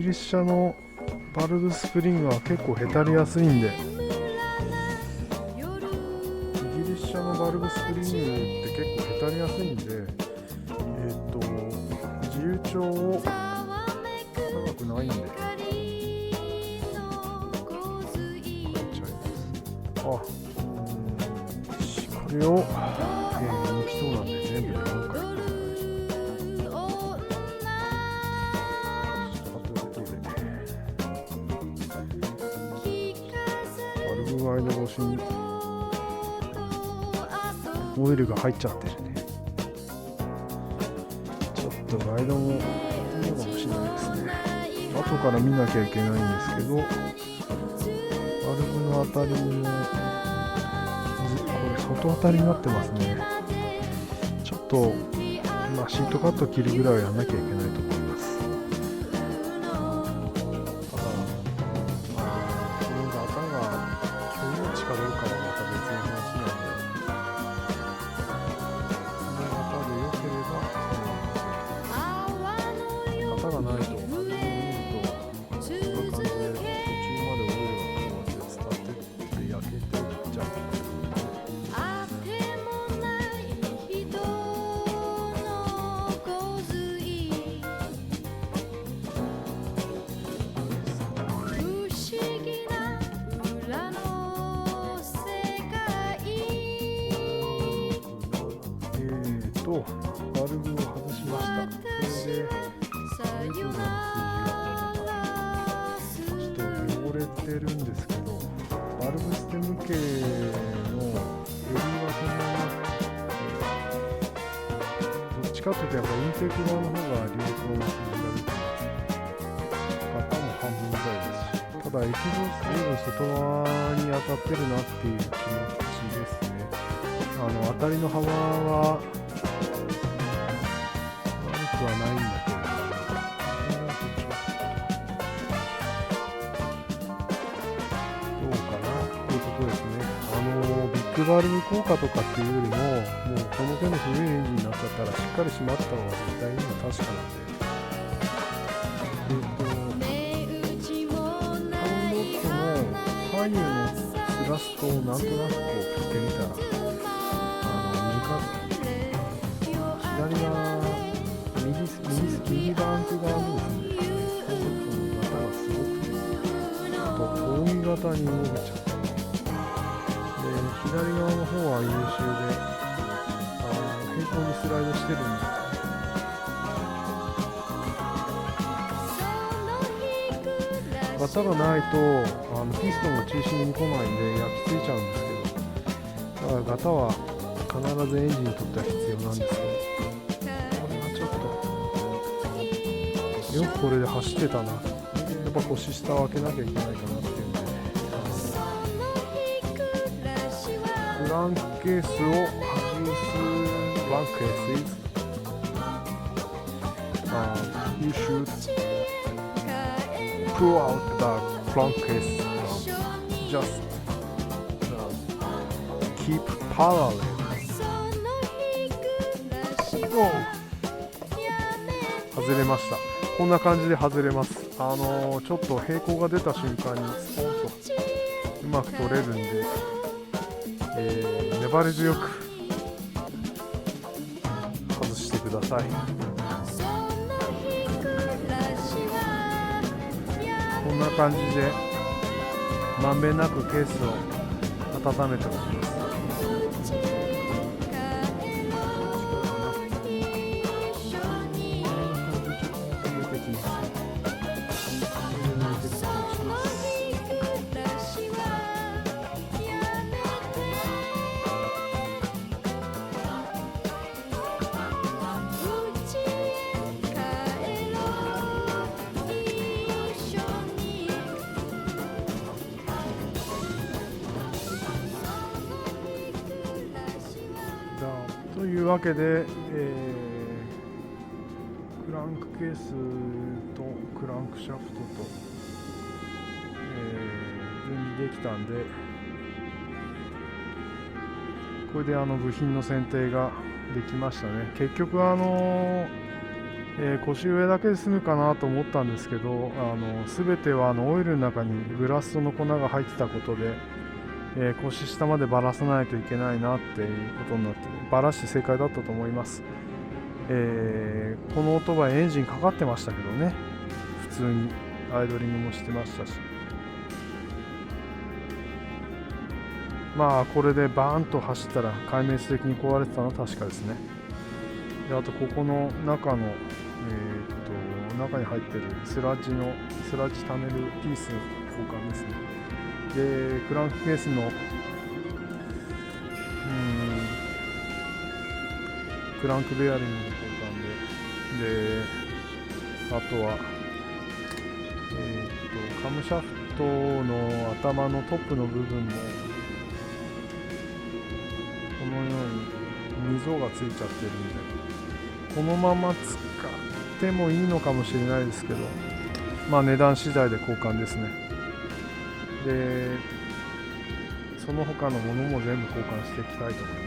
ギリス車のバルブスプリングは結構へたりやすいんで、イギリス車のバルブスプリングって結構へたりやすいんで、自由帳を長くないんで変えちゃいます。これを、抜きそうなんで全部で4回。ガイド越しにオイルが入っちゃってるね。ちょっとガイドもいいのかもしれないですね。後から見なきゃいけないんですけど、バルブの当たりもこれ外当たりになってますね。ちょっと、シートカット切るぐらいはやらなきゃいけないと思います。かどうかはまた別の話なので、この型で良ければ型がないと見るとこんな感じで途中までオイルがこうやって伝ってって焼けていっちゃう。バルブを外しました。それでメートルの数字がちょっと汚れてるんですけど、バルブステム系のヘリはそんなになくて、どっちかというとやっぱインテーク側の方が良好な数字が出てます。型も半分ぐらいですし、ただエキゾースト外側に当たってるなっていう気持ちですね。当たりの幅ははないんだけど、どうかなっていうことですね。ビッグバルブ効果とかっていうよりも、もうこの手の古いエンジンになっちゃったらしっかり締まった方が絶対いいのは確かなんで、ハンドットの左右のスラストをなんとなくこう振ってみたら、左側右バンク側のですね、ハンドットの型がすごくて、あと扇型に伸びちゃって、左側の方は優秀で、平行にスライドしてるんで、型がないとピストンが中心に来ないんで焼き付いちゃうんですけど、だから型は必ずエンジンにとっては必要なんですけど、よくこれで走ってたな。やっぱ腰下を開けなきゃいけないかなっていうんで、クランクケースを外す。クランクケース You should pull out the crankcase, just keep parallel. Oh. 外れました。こんな感じで外れます。ちょっと平行が出た瞬間にスポンとうまく取れるんで、粘り強く外してください。こんな感じでまんべんなくケースを温めておきます。というわけで、クランクケースとクランクシャフトと、準備できたんで、これで部品の選定ができましたね。結局腰上だけで済むかなと思ったんですけど、全てはオイルの中にブラストの粉が入ってたことで、腰下までばらさないといけないなっていうことになって、ばらして正解だったと思います。このオートバイエンジンかかってましたけどね、普通にアイドリングもしてましたし、まあこれでバーンと走ったら壊滅的に壊れてたのは確かですね。であとここの中の、中に入ってるスラッジ溜めるピースの交換ですね。でクランクケースのクランクベアリングの交換で、あとはカムシャフトの頭のトップの部分もこのように溝がついちゃってるんで、このまま使ってもいいのかもしれないですけど、まあ値段次第で交換ですね。でその他のものも全部交換していきたいと思います。